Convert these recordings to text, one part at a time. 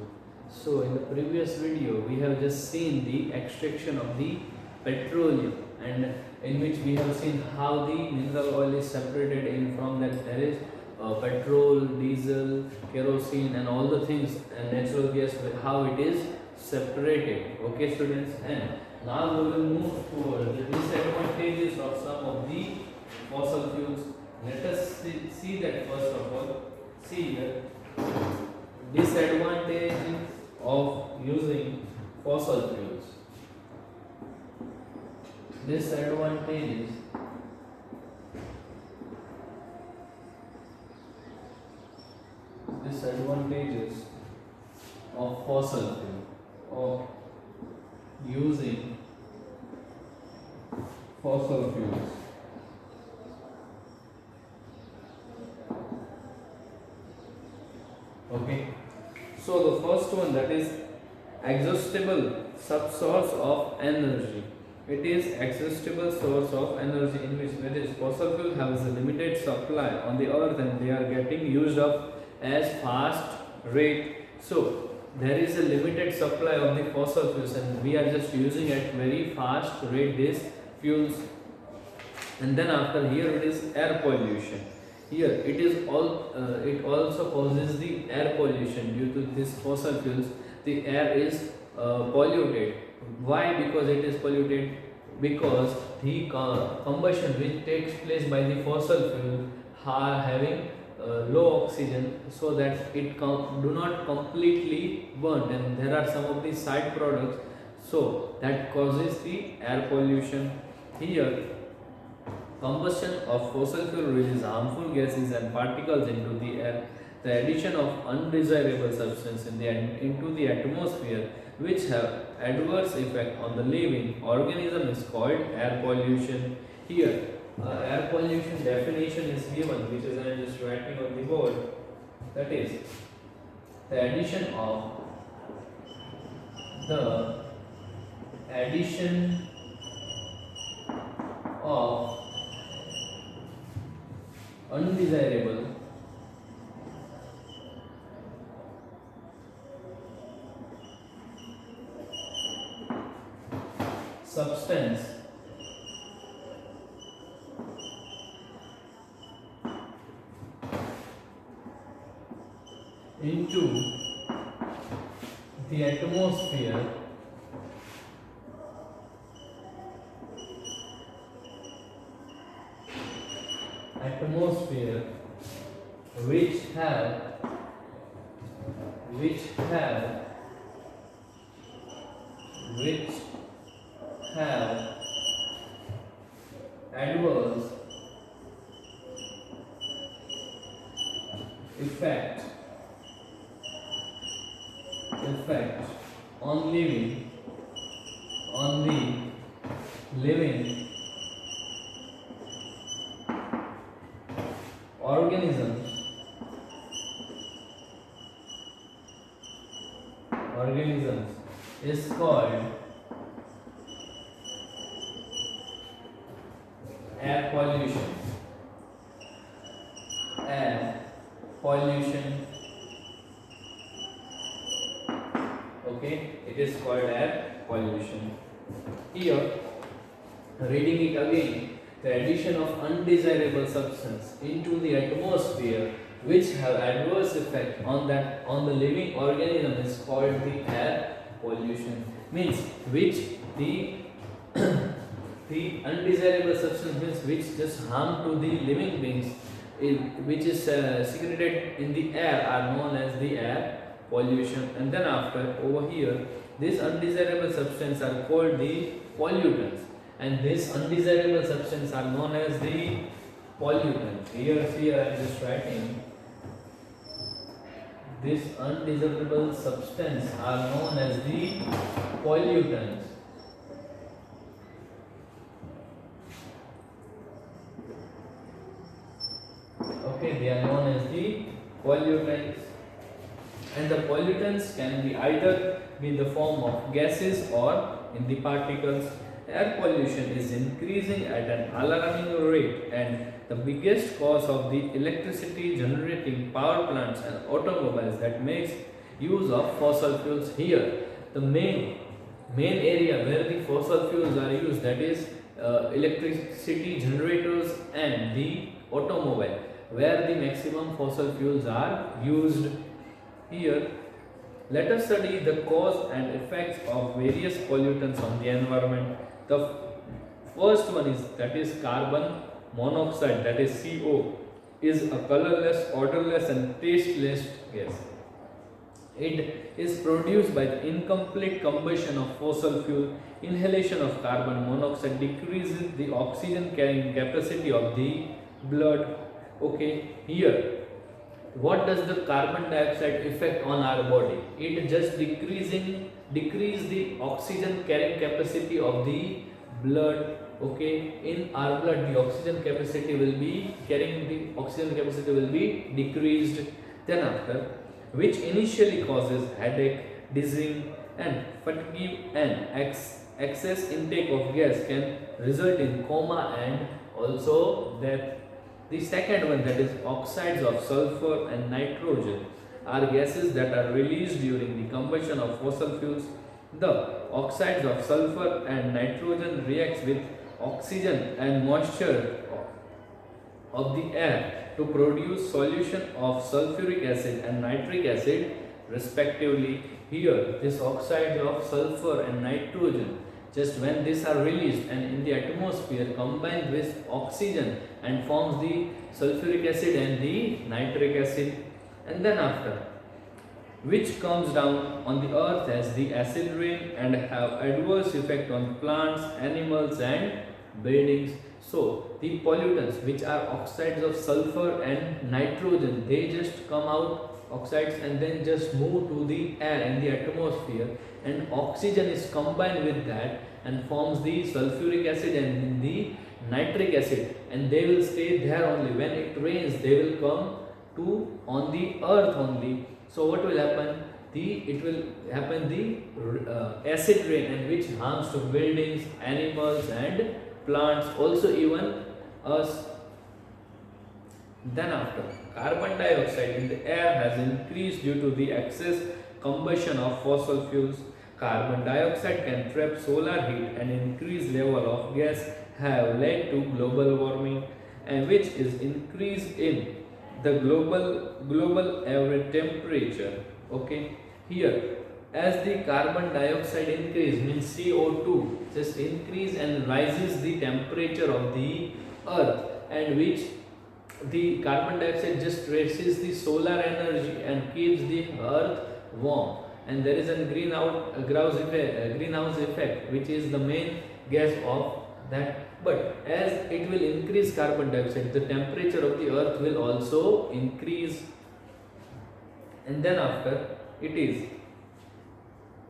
useful. So in the previous video we have just seen the extraction of the petroleum, and in which we have seen how the mineral oil is separated in from that. There is petrol, diesel, kerosene and all the things, and natural gas, how it is separated. Okay students, and now we will move towards the disadvantages of some of the fossil fuels. Let us see that first of all. See here, disadvantages of using fossil fuels. Disadvantages of fossil fuel, of using fossil fuels. Okay, so the first one, that is exhaustible source of energy. It is exhaustible source of energy, in which that is fossil fuel has a limited supply on the earth and they are getting used up as fast rate. So there is a limited supply of the fossil fuels and we are just using at very fast rate these fuels. And then after here it is air pollution. Here it is it also causes the air pollution. Due to this fossil fuels, the air is polluted. Why? Because it is polluted because the combustion which takes place by the fossil fuel are having low oxygen, so that it do not completely burn, and there are some of the side products, so that causes the air pollution. Here combustion of fossil fuel releases harmful gases and particles into the air. The addition of undesirable substances into the atmosphere which have adverse effect on the living organism is called air pollution. Here, air pollution definition is given, which is I am just writing on the board. That is the addition of undesirable substance into the atmosphere which have adverse effect on the living organisms is called air pollution. Okay, it is called air pollution. Here, reading it again, the addition of undesirable substance into the atmosphere which have adverse effect on the living organism is called the air pollution. Means which the the undesirable substance means which just harm to the living beings, which is secreted in the air, are known as the air pollution. And then after over here, these undesirable substances are called the pollutants, and these undesirable substances are known as the pollutants. Here I am just writing, these undesirable substances are known as the pollutants. Okay, they are known as the pollutants. And the pollutants can be either in the form of gases or in the particles. Air pollution is increasing at an alarming rate, and the biggest cause of the electricity generating power plants and automobiles that makes use of fossil fuels. Here the main area where the fossil fuels are used, that is electricity generators and the automobile, where the maximum fossil fuels are used. Here let us study the cause and effects of various pollutants on the environment. The first one is, that is carbon monoxide, that is CO, is a colorless, odorless and tasteless gas. It is produced by the incomplete combustion of fossil fuel. Inhalation of carbon monoxide decreases the oxygen carrying capacity of the blood. Okay, here what does the carbon dioxide effect on our body? It just decrease the oxygen carrying capacity of the blood. Okay, in our blood the oxygen capacity will be decreased. Then after, which initially causes headache, dizzying and fatigue, and excess intake of gas can result in coma and also death. The second one, that is oxides of sulfur and nitrogen, are gases that are released during the combustion of fossil fuels. The oxides of sulfur and nitrogen reacts with oxygen and moisture of the air to produce solution of sulfuric acid and nitric acid respectively. Here this oxides of sulfur and nitrogen, just when these are released and in the atmosphere, combines with oxygen and forms the sulfuric acid and the nitric acid. And then after, which comes down on the earth as the acid rain and have adverse effect on plants, animals and buildings. So the pollutants, which are oxides of sulfur and nitrogen, they just come out oxides and then just move to the air in the atmosphere, and oxygen is combined with that and forms the sulfuric acid and the nitric acid, and they will stay there only. When it rains, they will come to on the earth only. So what will happen? It will happen the acid rain, and which harms to buildings, animals and plants, also even us. Then after, carbon dioxide in the air has increased due to the excess combustion of fossil fuels. Carbon dioxide can trap solar heat, and increased level of gas have led to global warming, and which is increase in the global average temperature. Okay, here as the carbon dioxide increase, means CO2 just increase and rises the temperature of the earth, and which the carbon dioxide just raises the solar energy and keeps the earth warm, and there is a greenhouse effect, which is the main gas of that. But as it will increase carbon dioxide, the temperature of the earth will also increase. And then after, it is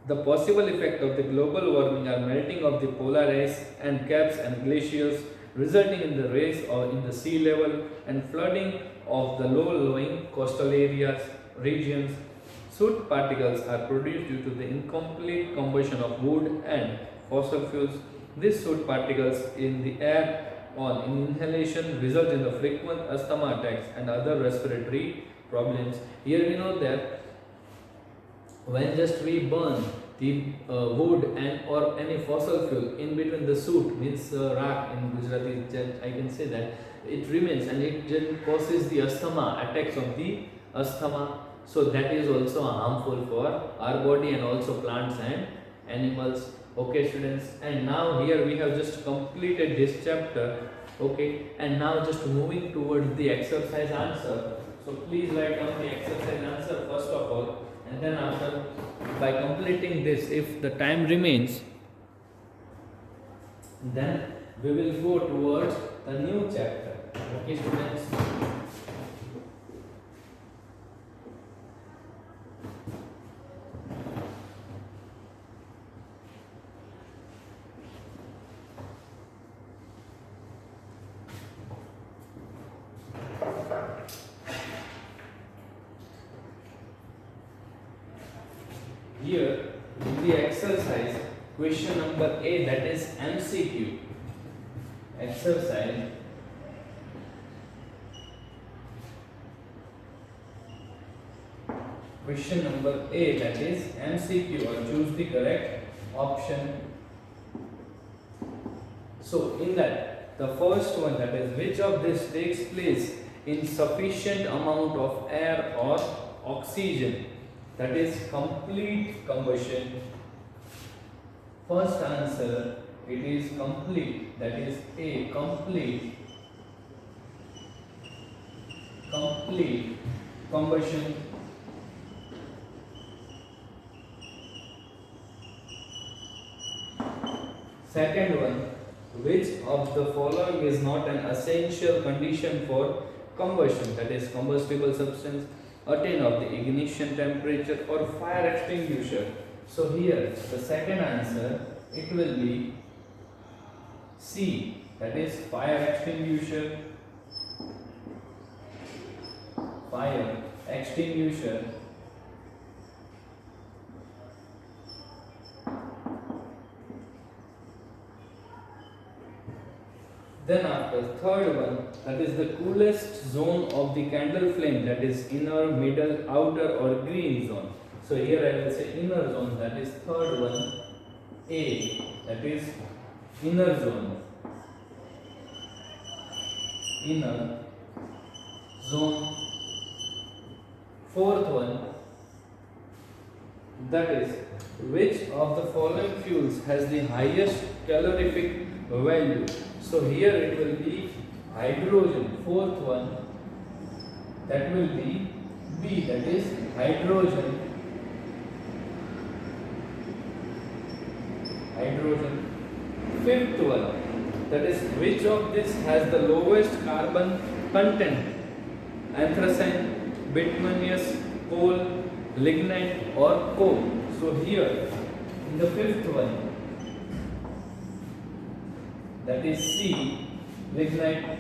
the possible effect of the global warming are melting of the polar ice and caps and glaciers, resulting in the rise or in the sea level and flooding of the low-lying coastal areas regions. Soot particles are produced due to the incomplete combustion of wood and fossil fuels. These soot particles in the air on inhalation result in the frequent asthma attacks and other respiratory problems. Here we know that when just we burn the wood and or any fossil fuel, in between the soot, means rak in Gujarati, I can say that it remains and it just causes the asthma attacks of the asthma. So that is also harmful for our body and also plants and animals. Okay students, and now here we have just completed this chapter. Okay, and now just moving towards the exercise answer. So please write down the exercise answer first of all, and then after, by completing this, if the time remains, then we will go towards the new chapter. Okay students. Here the exercise question number A, that is MCQ. Exercise question number A, that is MCQ, or choose the correct option. So in that, the first one, that is which of this takes place in sufficient amount of air or oxygen, that is complete combustion. First answer, it is complete, that is A, complete combustion. Second one, which of the following is not an essential condition for combustion, that is combustible substance, attain of the ignition temperature, or fire extinguisher. So here the second answer, it will be C, that is fire extinguisher. Fire extinguisher. Then after, third one, that is the coolest zone of the candle flame, that is inner, middle, outer, or green zone. So here I will say inner zone, that is third one, A, that is inner zone. Inner zone. Fourth one, that is which of the following fuels has the highest calorific value. So here it will be hydrogen. Fourth one, that will be B, that is hydrogen. Fifth one, that is which of this has the lowest carbon content, anthracene, bituminous, coal, lignite, or coal. So here in the fifth one, that is C, lignite.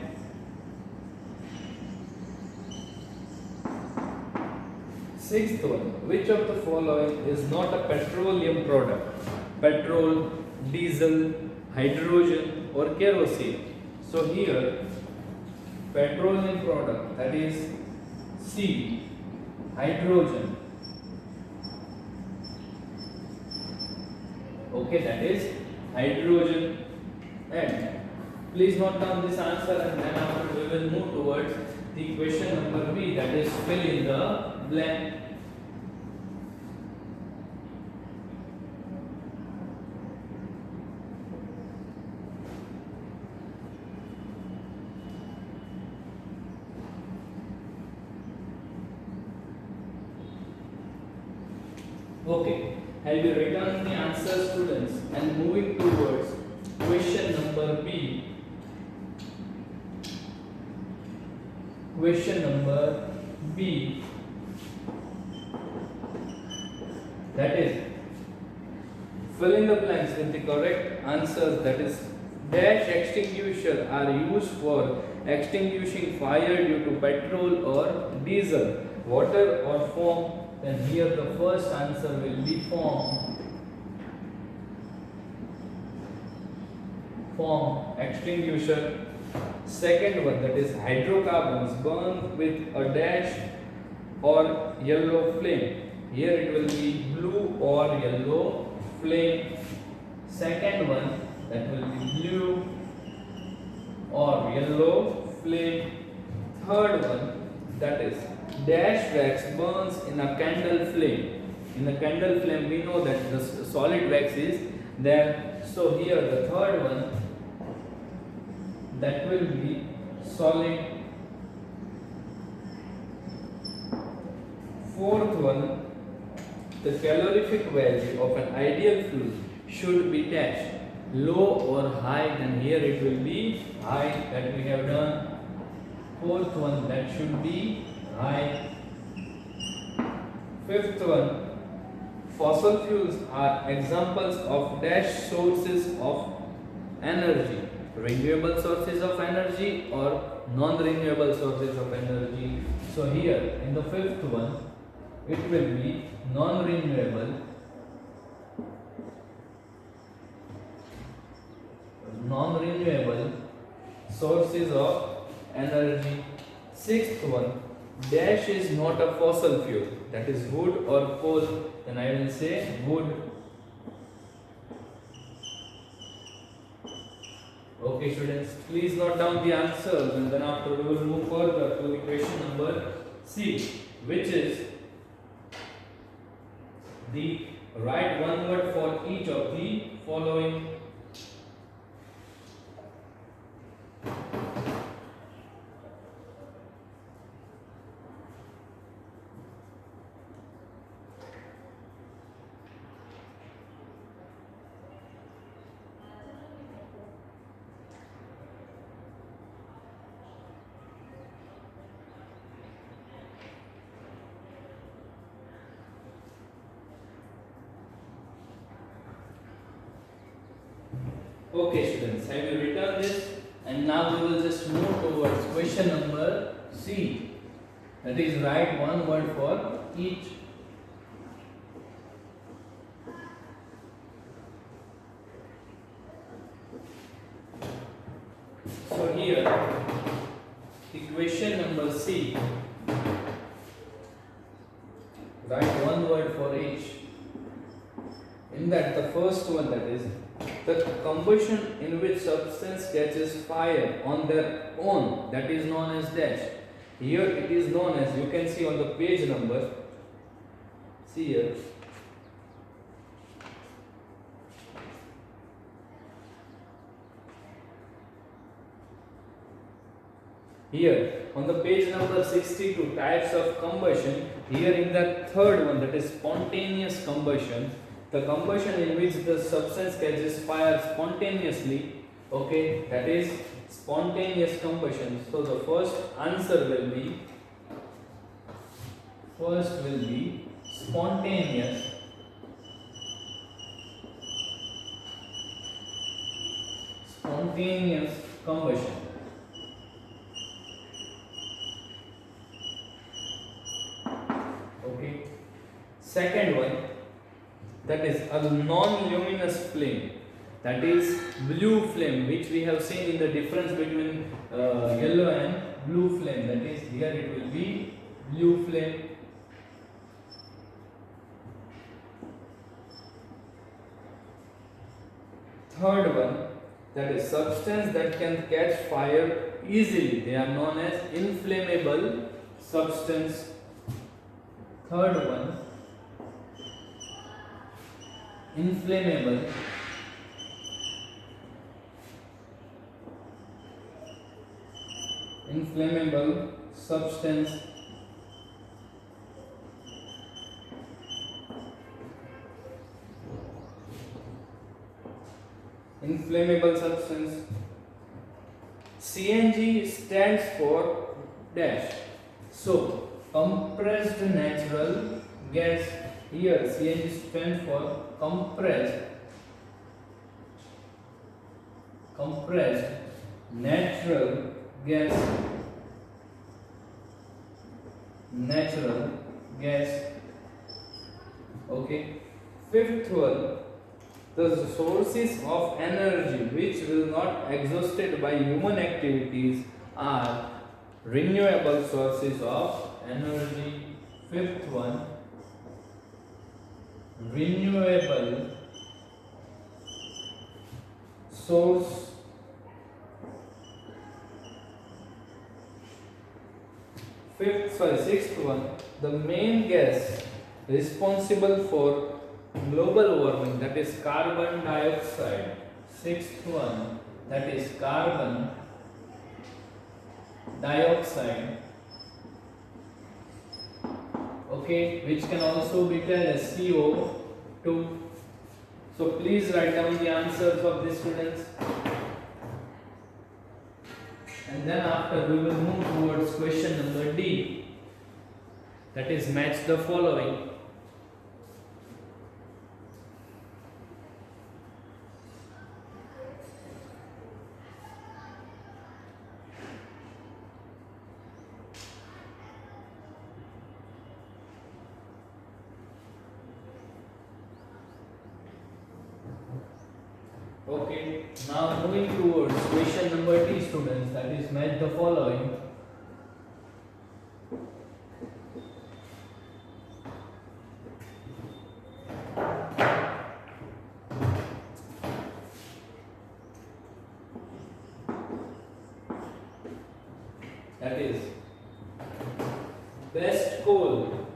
Sixth one, which of the following is not a petroleum product? Petrol, diesel, hydrogen, or kerosene. So here petroleum product, that is C, hydrogen. Okay, that is hydrogen. And please note down this answer, and then after we will move towards the question number B, that is fill in the blank. Okay, I'll be writing the answer, students, and moving towards question number B. Question number B, that is fill in the blanks with the correct answers, that is dash extinguisher are used for extinguishing fire due to petrol or diesel, water or foam. Then here the first answer will be foam. Foam extinguisher. Second one, that is hydrocarbons burn with a dash or yellow flame. Here it will be blue or yellow flame. Second one, that will be blue or yellow flame. Third one, that is dash wax burns in a candle flame. In a candle flame we know that the solid wax is there. So here the third one, that will be solid. Fourth one, the calorific value of an ideal fuel should be dash, low or high. Then here it will be high, that we have done. Fourth one, that should be high. Fifth one, fossil fuels are examples of dash sources of energy, renewable sources of energy or non-renewable sources of energy. So here in the fifth one, it will be non-renewable sources of energy. Sixth one, dash is not a fossil fuel, that is wood or coal, then I will say wood. Okay students, please note down the answers and then after we will move further to the question number C, which is the write one word for each of the following. Okay students, I will return this and now we will just move towards question number C, that is write one word for each. So here the question number C, write one word for each. In that the first one, that is the combustion in which substance catches fire on their own, that is known as dash. Here it is known as, you can see on the page number, see here, here on the page number 62, types of combustion. Here in the third one, that is spontaneous combustion, the combustion in which the substance catches fire spontaneously, okay, that is spontaneous combustion. So the first answer will be, spontaneous. Spontaneous combustion. Okay. Second one, that is a non-luminous flame, that is blue flame, which we have seen in the difference between yellow and blue flame, that is here it will be blue flame. Third one, that is substance that can catch fire easily, they are known as inflammable substance. Third one, inflammable substance. Inflammable substance. CNG stands for dash. So compressed natural gas. Here CNG stands for compressed natural gas. Okay. Fifth one, the sources of energy which will not exhausted by human activities are renewable sources of energy. Fifth one, renewable source. Sixth one, the main gas responsible for global warming, that is carbon dioxide. Sixth one, that is carbon dioxide. Okay, which can also be called as CO2. So please write down the answers of these students. And then after we will move towards question number D, that is match the following. Okay, now moving towards question number D, students, that is match the following. that is best coal,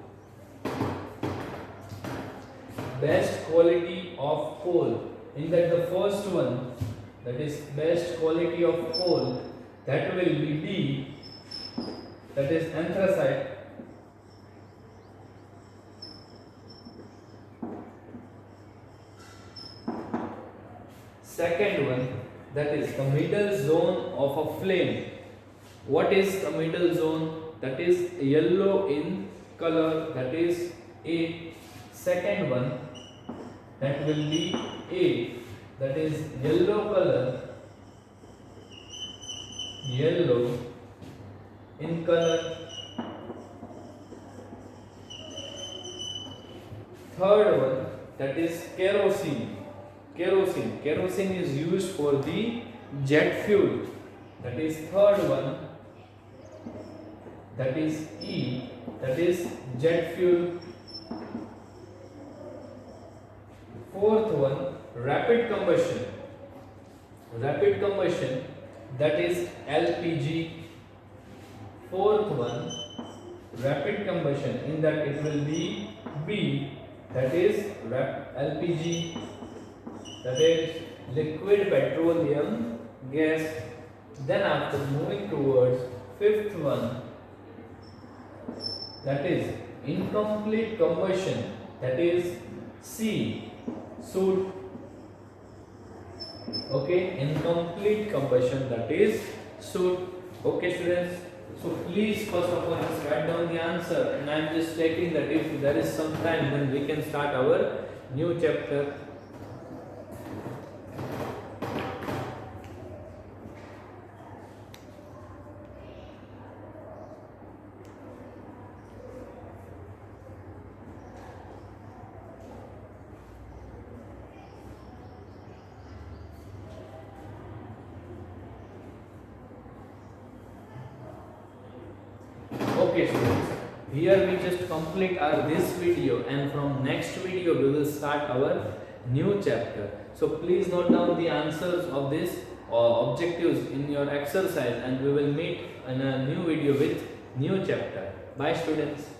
best quality of coal. In that the first one, that is best quality of coal, that will be B, that is anthracite. Second one, that is the middle zone of a flame. What is the middle zone? That is yellow in color, that is A. Second one, that will be A, that is yellow color, yellow in color. Third one, that is kerosene. Kerosene is used for the jet fuel. That is third one, that is E, that is jet fuel. Fourth one, rapid combustion. Rapid combustion, that is LPG. Fourth one, rapid combustion, in that it will be B, that is LPG, that is liquid petroleum gas. Then after moving towards fifth one, that is incomplete combustion, that is C, soot. Okay, incomplete combustion, that is soot. Okay students, so please first of all just write down the answer, and I am just checking that if there is some time then we can start our new chapter. Okay students, here we just complete our this video, and from next video we will start our new chapter. So please note down the answers of this objectives in your exercise, and we will meet in a new video with new chapter. Bye students.